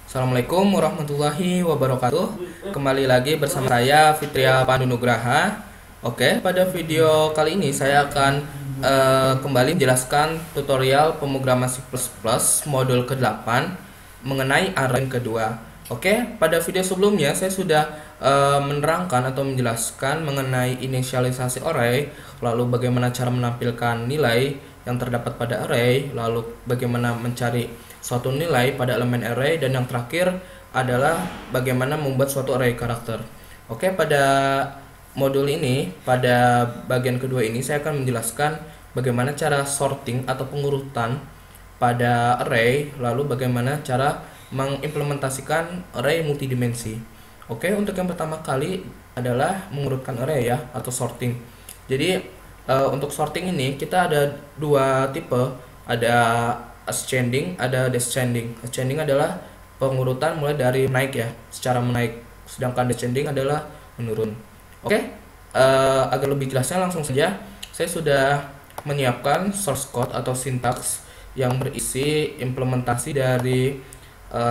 Assalamualaikum warahmatullahi wabarakatuh. Kembali lagi bersama saya Fitria Pandunugraha. Oke, pada video kali ini saya akan kembali menjelaskan tutorial pemrograman C++ modul ke-8 mengenai array kedua. Oke, pada video sebelumnya saya sudah menerangkan atau menjelaskan mengenai inisialisasi array, lalu bagaimana cara menampilkan nilai yang terdapat pada array, lalu bagaimana mencari suatu nilai pada elemen array, dan yang terakhir adalah bagaimana membuat suatu array karakter. Oke, pada modul ini, pada bagian kedua ini saya akan menjelaskan bagaimana cara sorting atau pengurutan pada array, lalu bagaimana cara mengimplementasikan array multidimensi. Oke, untuk yang pertama kali adalah mengurutkan array ya, atau sorting. Jadi untuk sorting ini kita ada dua tipe, ada ascending, ada descending. Ascending adalah pengurutan mulai dari naik ya, secara menaik, sedangkan descending adalah menurun. Oke, agar lebih jelasnya langsung saja saya sudah menyiapkan source code atau sintaks yang berisi implementasi dari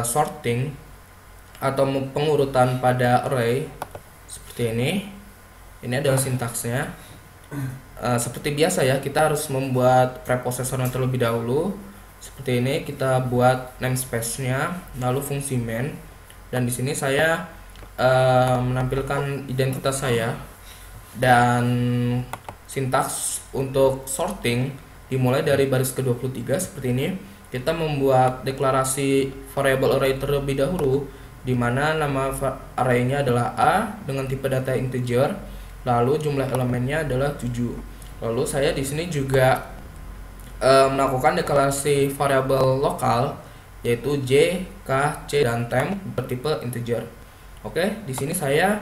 sorting atau pengurutan pada array seperti ini. Ini adalah sintaksnya. Seperti biasa ya, kita harus membuat preposesornya terlebih dahulu. Seperti ini, kita buat namespace-nya, lalu fungsi main, dan di sini saya menampilkan identitas saya. Dan sintaks untuk sorting dimulai dari baris ke-23 seperti ini. Kita membuat deklarasi variable array terlebih dahulu, di mana nama array-nya adalah A dengan tipe data integer, lalu jumlah elemennya adalah 7. Lalu saya di sini juga melakukan deklarasi variabel lokal, yaitu J, K, C, dan temp bertipe integer. Oke, di sini saya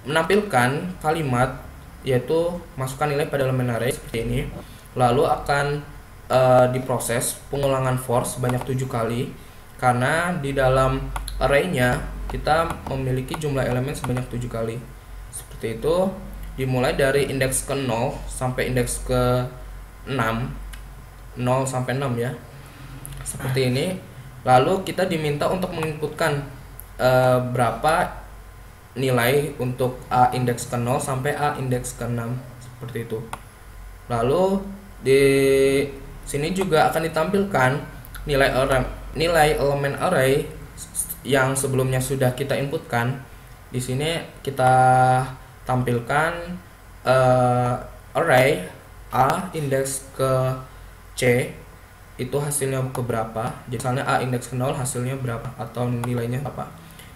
menampilkan kalimat, yaitu masukkan nilai pada elemen array seperti ini. Lalu akan diproses pengulangan for sebanyak 7 kali, karena di dalam array-nya kita memiliki jumlah elemen sebanyak 7 kali. Seperti itu, dimulai dari indeks ke 0 sampai indeks ke 6, 0 sampai 6 ya, seperti ini. Lalu kita diminta untuk menginputkan berapa nilai untuk A indeks ke 0 sampai A indeks ke 6, seperti itu. Lalu di sini juga akan ditampilkan nilai elemen array yang sebelumnya sudah kita inputkan. Di sini kita tampilkan array A indeks ke C itu hasilnya ke berapa. Jadi misalnya A indeks ke 0 hasilnya berapa atau nilainya apa.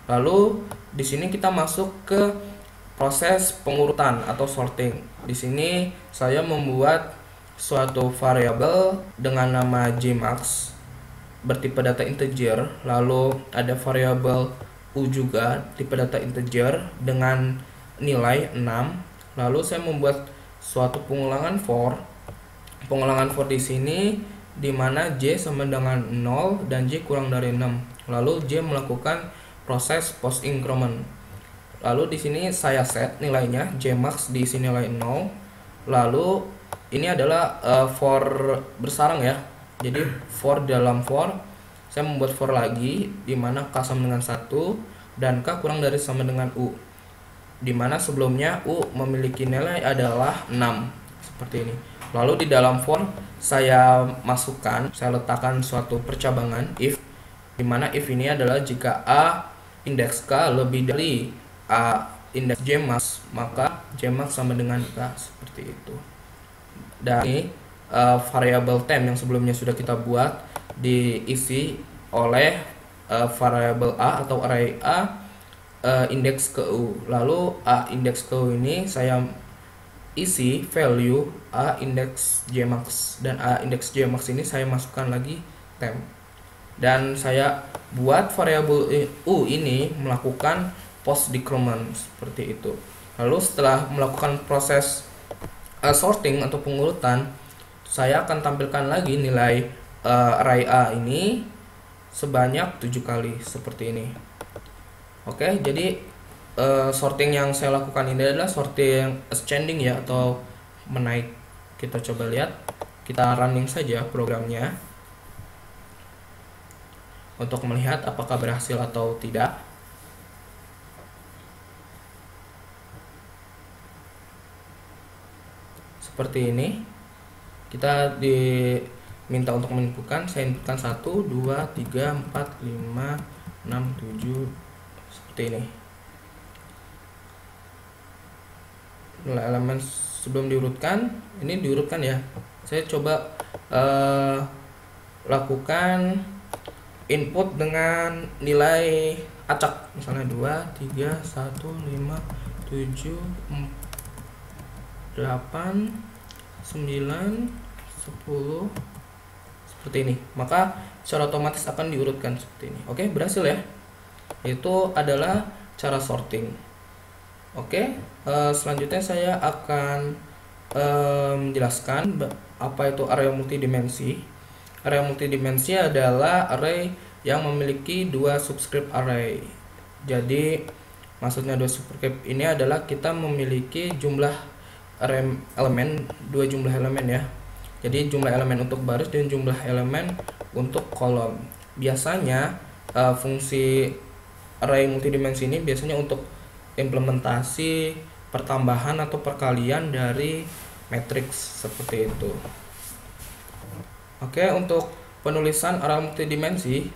Lalu di sini kita masuk ke proses pengurutan atau sorting. Di sini saya membuat suatu variabel dengan nama jmax bertipe data integer, lalu ada variabel u juga tipe data integer dengan nilai 6. Lalu saya membuat suatu pengulangan for. Pengulangan for di sini di mana j sama dengan 0 dan j kurang dari 6. Lalu j melakukan proses post increment. Lalu di sini saya set nilainya jmax di sini nilai 0. Lalu ini adalah for bersarang ya. Jadi for dalam for saya membuat for lagi di mana k sama dengan 1 dan k kurang dari sama dengan u, di mana sebelumnya u memiliki nilai adalah 6 seperti ini. Lalu di dalam for saya letakkan suatu percabangan if, di mana if ini adalah jika a indeks k lebih dari a indeks jmax, maka jmax sama dengan k, seperti itu. Dan ini variabel temp yang sebelumnya sudah kita buat diisi oleh variabel a atau array a indeks ke u. Lalu a indeks ke u ini saya isi value a indeks jmax, dan a indeks jmax ini saya masukkan lagi temp. Dan saya buat variabel u ini melakukan post decrement seperti itu. Lalu setelah melakukan proses sorting atau pengurutan, saya akan tampilkan lagi nilai array A ini sebanyak 7 kali seperti ini. Oke, jadi sorting yang saya lakukan ini adalah sorting ascending ya, atau menaik. Kita coba lihat, kita running saja programnya. untuk melihat apakah berhasil atau tidak. Seperti ini. Kita diminta untuk menginputkan. Saya inputkan 1, 2, 3, 4, 5, 6, 7 seperti ini. Jumlah elemen sebelum diurutkan, ini diurutkan ya. Saya coba lakukan input dengan nilai acak, misalnya 2, 3, 1, 5, 7, 8, 9, 10 seperti ini. Maka secara otomatis akan diurutkan seperti ini. Oke, berhasil ya. Itu adalah cara sorting. Oke, selanjutnya saya akan menjelaskan apa itu array multidimensi. Array multidimensi adalah array yang memiliki dua subscript array. Jadi maksudnya dua subscript ini adalah kita memiliki jumlah elemen, dua jumlah elemen ya. Jadi jumlah elemen untuk baris dan jumlah elemen untuk kolom. Biasanya fungsi array multidimensi ini biasanya untuk implementasi pertambahan atau perkalian dari matriks seperti itu. Oke, untuk penulisan array multidimensi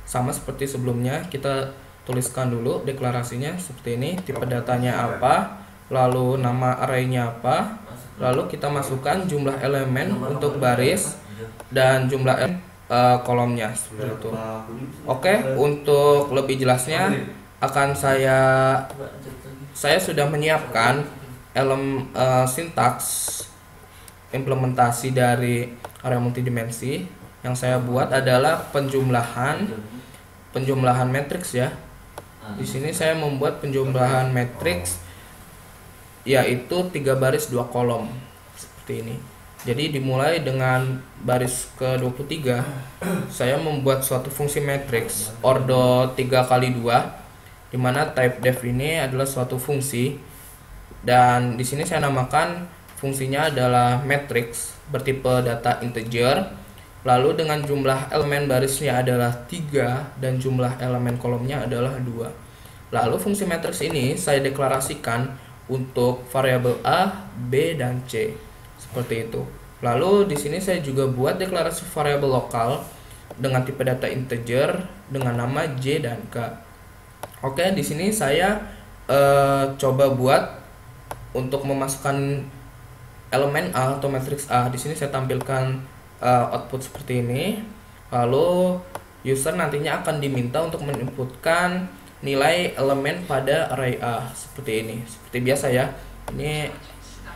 sama seperti sebelumnya, kita tuliskan dulu deklarasinya seperti ini. Tipe datanya apa, lalu nama arraynya apa, lalu kita masukkan jumlah elemen untuk baris dan jumlah kolomnya seperti itu. Oke, untuk lebih jelasnya akan saya sudah menyiapkan sintaks implementasi dari array multidimensi. Yang saya buat adalah penjumlahan matriks ya. Di sini saya membuat penjumlahan matriks yaitu 3 baris 2 kolom seperti ini. Jadi dimulai dengan baris ke-23, saya membuat suatu fungsi matriks ordo 3x2, di mana type def ini adalah suatu fungsi, dan di sini saya namakan fungsinya adalah matrix bertipe data integer, lalu dengan jumlah elemen barisnya adalah 3 dan jumlah elemen kolomnya adalah 2. Lalu fungsi matrix ini saya deklarasikan untuk variabel A, B, dan C seperti itu. Lalu di sini saya juga buat deklarasi variabel lokal dengan tipe data integer dengan nama J dan K. Oke, di sini saya coba buat untuk memasukkan elemen A atau matriks A. Di sini saya tampilkan output seperti ini. Lalu user nantinya akan diminta untuk menginputkan nilai elemen pada array A seperti ini. Seperti biasa ya. Ini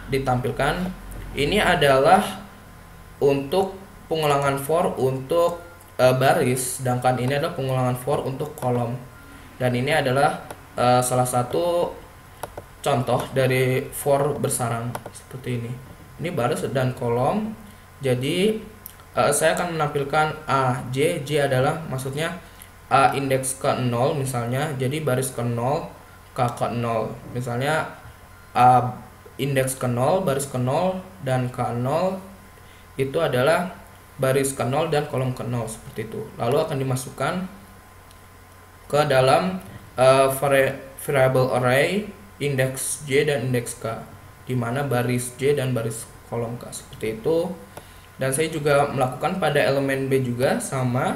ditampilkan. Ini adalah untuk pengulangan for untuk baris, sedangkan ini adalah pengulangan for untuk kolom. Dan ini adalah salah satu contoh dari for bersarang seperti ini. Ini baris dan kolom. Jadi saya akan menampilkan A, J. J adalah maksudnya A indeks ke 0 misalnya. Jadi baris ke 0, K ke 0. Misalnya A indeks ke 0, baris ke 0, dan K0 itu adalah baris ke 0 dan kolom ke 0 seperti itu. Lalu akan dimasukkan ke dalam variable array indeks J dan indeks K, di mana baris J dan baris kolom K seperti itu. Dan saya juga melakukan pada elemen B juga sama.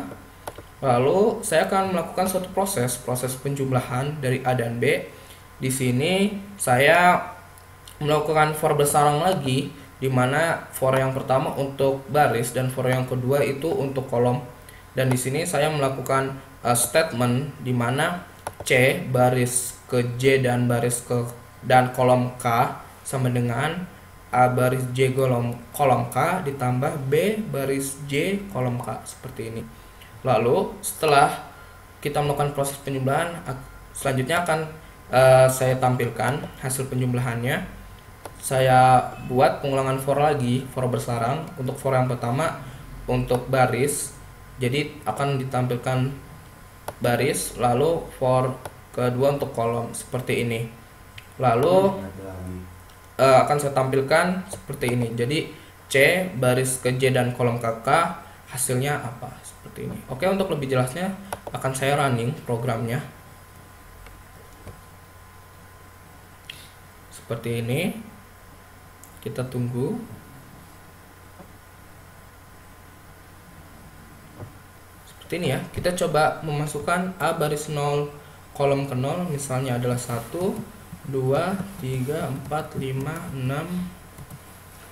Lalu saya akan melakukan suatu proses penjumlahan dari A dan B. Di sini saya melakukan for bersarang lagi, di mana for yang pertama untuk baris dan for yang kedua itu untuk kolom. Dan di sini saya melakukan statement di mana C baris ke J dan kolom K sama dengan A baris J kolom K ditambah B baris J kolom K seperti ini. Lalu setelah kita melakukan proses penjumlahan, selanjutnya akan saya tampilkan hasil penjumlahannya. Saya buat pengulangan for lagi, for bersarang. Untuk for yang pertama untuk baris, jadi akan ditampilkan baris, lalu for kedua untuk kolom seperti ini. Lalu akan saya tampilkan seperti ini. Jadi C baris ke J dan kolom KK hasilnya apa, seperti ini. Oke, untuk lebih jelasnya akan saya running programnya seperti ini. Kita tunggu. Seperti ini ya. Kita coba memasukkan A baris 0 kolom ke 0, misalnya adalah 1 2 3 4 5 6,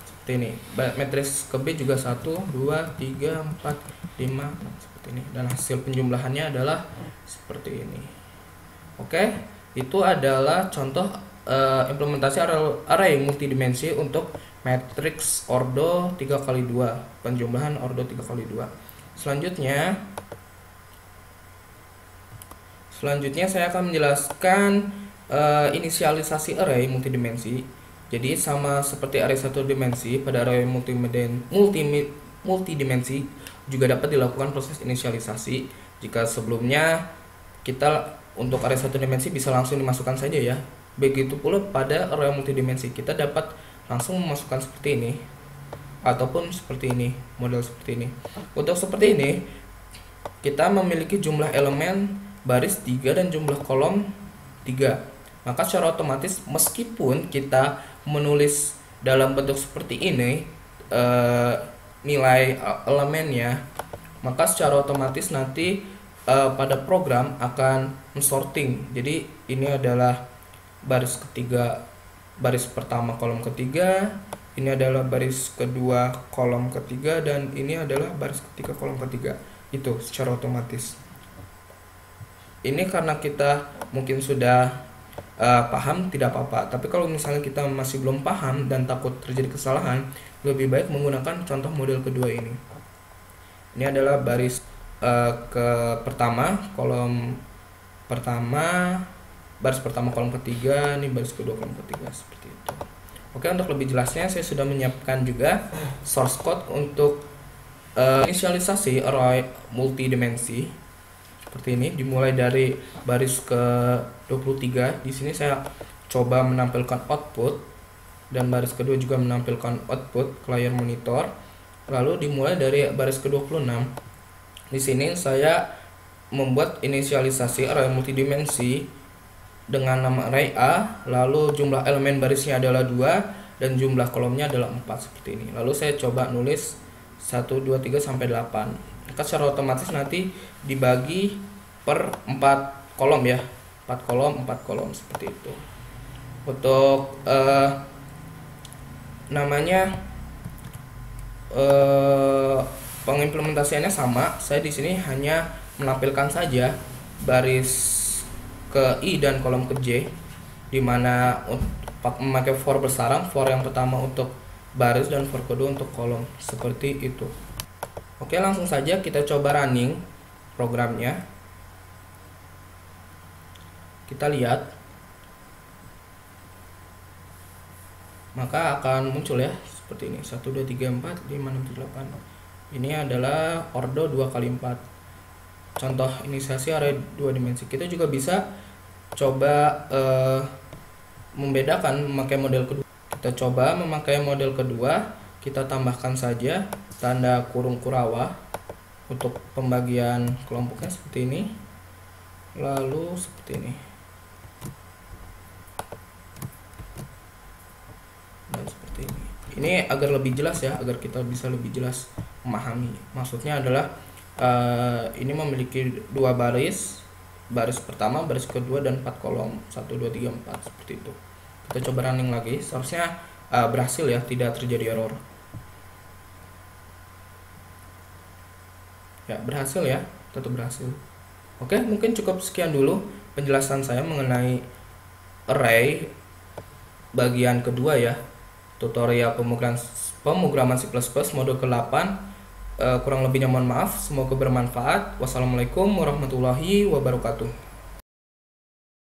seperti ini. Matriks ke B juga 1 2 3 4 5 seperti ini, dan hasil penjumlahannya adalah seperti ini. Oke, itu adalah contoh implementasi array multidimensi untuk matriks ordo 3x2, penjumlahan ordo 3x2. Selanjutnya saya akan menjelaskan inisialisasi array multidimensi. Jadi sama seperti array satu dimensi, pada array multidimensi juga dapat dilakukan proses inisialisasi. Jika sebelumnya kita untuk array satu dimensi bisa langsung dimasukkan saja ya, begitu pula pada array multidimensi kita dapat langsung memasukkan seperti ini ataupun seperti ini, model seperti ini. Untuk seperti ini kita memiliki jumlah elemen baris 3 dan jumlah kolom 3. Maka secara otomatis meskipun kita menulis dalam bentuk seperti ini nilai elemennya, maka secara otomatis nanti pada program akan mensorting. Jadi ini adalah baris ketiga, baris pertama kolom ketiga, ini adalah baris kedua kolom ketiga, dan ini adalah baris ketiga kolom ketiga. Itu secara otomatis. Ini karena kita mungkin sudah paham, tidak apa-apa. Tapi kalau misalnya kita masih belum paham dan takut terjadi kesalahan, lebih baik menggunakan contoh model kedua ini. Ini adalah baris pertama, kolom pertama, baris pertama kolom ketiga, ini baris kedua kolom ketiga, seperti itu. Oke, untuk lebih jelasnya saya sudah menyiapkan juga source code untuk inisialisasi array multidimensi. Seperti ini, dimulai dari baris ke-23. Di sini saya coba menampilkan output, dan baris kedua juga menampilkan output ke layar monitor. Lalu dimulai dari baris ke-26. Di sini saya membuat inisialisasi array multidimensi dengan nama array A, lalu jumlah elemen barisnya adalah 2 dan jumlah kolomnya adalah 4, seperti ini. Lalu saya coba nulis 1 2 3 sampai 8. Maka secara otomatis nanti dibagi per 4 kolom ya, 4 kolom seperti itu. Untuk pengimplementasiannya sama. Saya di sini hanya menampilkan saja baris ke I dan kolom ke J, dimana memakai for bersarang, for yang pertama untuk baris dan for kedua untuk kolom, seperti itu. Oke, langsung saja kita coba running programnya. Kita lihat, maka akan muncul ya seperti ini, 1 2 3 4 5 6 7 8. Ini adalah ordo 2x4, contoh inisiasi array 2 dimensi. Kita juga bisa coba membedakan memakai model kedua. Kita coba memakai model kedua, kita tambahkan saja tanda kurung kurawa untuk pembagian kelompoknya seperti ini, lalu seperti ini, dan seperti ini. Ini agar lebih jelas ya, agar kita bisa lebih jelas memahami. Maksudnya adalah ini memiliki 2 baris, baris pertama, baris kedua, dan 4 kolom, 1 2 3 4, seperti itu. Kita coba running lagi, seharusnya berhasil ya, tidak terjadi error. Ya, berhasil ya, tetap berhasil. Oke, mungkin cukup sekian dulu penjelasan saya mengenai array bagian kedua ya, tutorial pemrograman C++ mode ke-8. Kurang lebihnya mohon maaf, semoga bermanfaat. Wassalamualaikum warahmatullahi wabarakatuh.